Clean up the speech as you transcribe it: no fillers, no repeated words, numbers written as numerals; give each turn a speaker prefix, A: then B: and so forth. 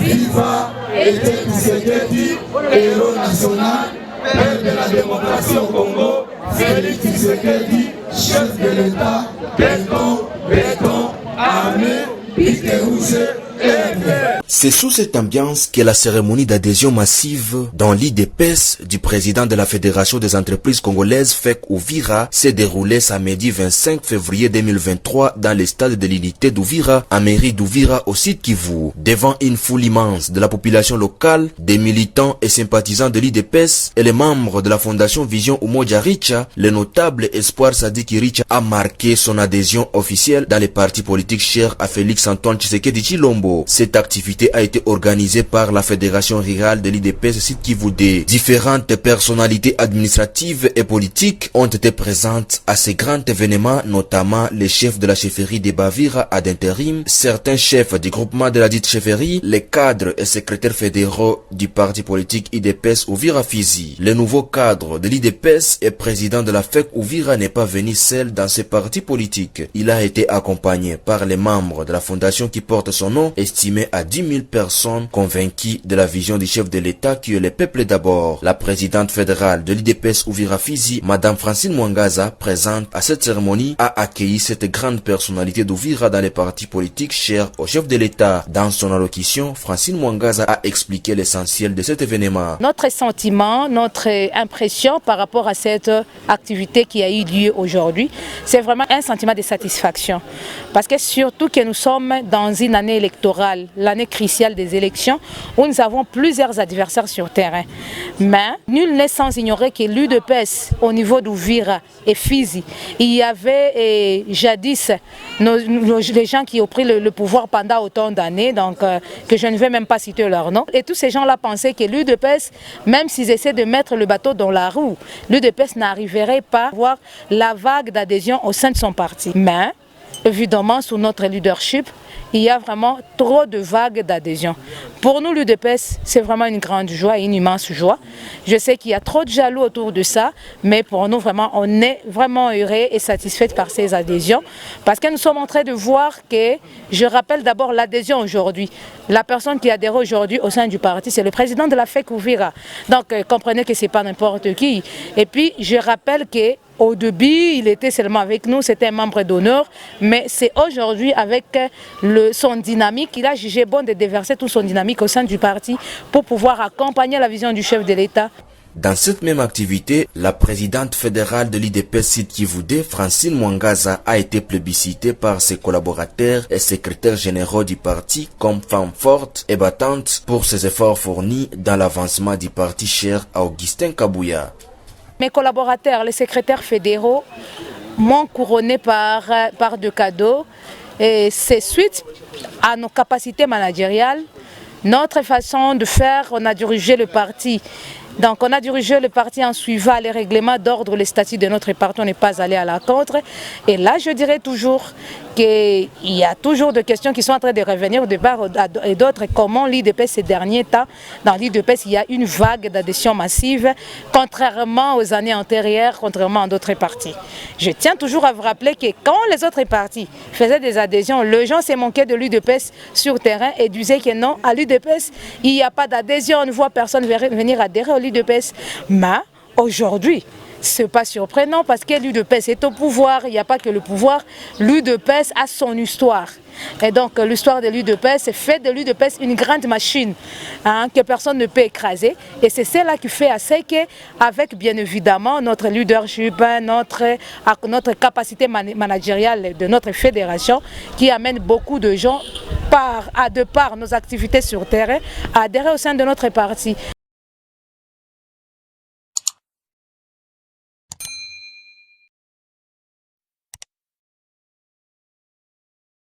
A: Viva Etienne Tshisekedi, héros national, père de la démocratie au Congo. Félix Tshisekedi, chef de l'État, béton, armée, pique rouge et vert.
B: C'est sous cette ambiance que la cérémonie d'adhésion massive dans l'IDPS du président de la Fédération des entreprises congolaises FEC Uvira s'est déroulée samedi 25 février 2023 dans le stade de l'unité d'Uvira, à mairie d'Uvira au site Kivu. Devant une foule immense de la population locale, des militants et sympathisants de l'IDPS et les membres de la fondation Vision Umoja Richa, le notable Espoir Sadiki Richa a marqué son adhésion officielle dans les partis politiques chers à Félix Antoine Tshisekedi Tshilombo. Cette activité a été organisée par la Fédération rurale de l'IDPS site Kivu. Différentes personnalités administratives et politiques ont été présentes à ces grands événements, notamment les chefs de la chefferie de Bavira à d'intérim, certains chefs du groupement de la dite chefferie, les cadres et secrétaires fédéraux du parti politique IDPS Uvira Fizi. Le nouveau cadre de l'IDPS et président de la FEC Uvira n'est pas venu seul dans ce parti politique. Il a été accompagné par les membres de la fondation qui porte son nom, estimé à 10 000 personnes convaincues de la vision du chef de l'État qui est le peuple d'abord. La présidente fédérale de l'IDPS Uvira Fizi, Madame Francine Mwangaza, présente à cette cérémonie, a accueilli cette grande personnalité d'Uvira dans les partis politiques chers au chef de l'État. Dans son allocution, Francine Mwangaza a expliqué l'essentiel de cet événement.
C: Notre sentiment, notre impression par rapport à cette activité qui a eu lieu aujourd'hui, c'est vraiment un sentiment de satisfaction. Parce que surtout que nous sommes dans une année électorale, l'année cruciale des élections, où nous avons plusieurs adversaires sur terrain. Mais nul n'est sans ignorer que l'UDPS, au niveau d'Uvira et Fizi, il y avait jadis les gens qui ont pris le pouvoir pendant autant d'années, donc que je ne vais même pas citer leur nom. Et tous ces gens-là pensaient que l'UDPS, même s'ils essaient de mettre le bateau dans la roue, l'UDPS n'arriverait pas à voir la vague d'adhésion au sein de son parti. Mais évidemment, sous notre leadership, il y a vraiment trop de vagues d'adhésion. Pour nous, l'UDPS, c'est vraiment une grande joie et une immense joie. Je sais qu'il y a trop de jaloux autour de ça, mais pour nous, vraiment, on est vraiment heureux et satisfait par ces adhésions. Parce que nous sommes en train de voir que, je rappelle d'abord l'adhésion aujourd'hui. La personne qui adhère aujourd'hui au sein du parti, c'est le président de la FEC Uvira. Donc, comprenez que ce n'est pas n'importe qui. Et puis, je rappelle que au début, il était seulement avec nous, c'était un membre d'honneur, mais c'est aujourd'hui avec son dynamique, il a jugé bon de déverser toute son dynamique au sein du parti pour pouvoir accompagner la vision du chef de l'État.
B: Dans cette même activité, la présidente fédérale de l'IDPS site Kivu, Francine Mwangaza, a été plébiscitée par ses collaborateurs et secrétaires généraux du parti comme femme forte et battante pour ses efforts fournis dans l'avancement du parti cher à Augustin Kabouya.
C: Mes collaborateurs, les secrétaires fédéraux, m'ont couronné par de cadeaux. Et c'est suite à nos capacités managériales, notre façon de faire, on a dirigé le parti. Donc on a dirigé le parti en suivant les règlements d'ordre, les statuts de notre parti, on n'est pas allé à la contre. Et là, je dirais toujours qu'il y a toujours des questions qui sont en train de revenir de part et d'autre. Comment l'IDPS ces derniers temps, dans l'IDPS, il y a une vague d'adhésion massive, contrairement aux années antérieures, contrairement à d'autres partis. Je tiens toujours à vous rappeler que quand les autres partis faisaient des adhésions, les gens se manquaient de l'IDPS sur terrain et disaient que non, à l'IDPS, il n'y a pas d'adhésion, on ne voit personne venir adhérer au l'IDPS. Mais aujourd'hui, ce n'est pas surprenant parce que l'UDPS est au pouvoir, il n'y a pas que le pouvoir, l'UDPS a son histoire. Et donc l'histoire de l'UDPS fait de l'UDPS une grande machine que personne ne peut écraser. Et c'est cela qui fait assez qu'avec bien évidemment notre leadership, notre capacité managériale de notre fédération qui amène beaucoup de gens de par nos activités sur terrain à adhérer au sein de notre parti.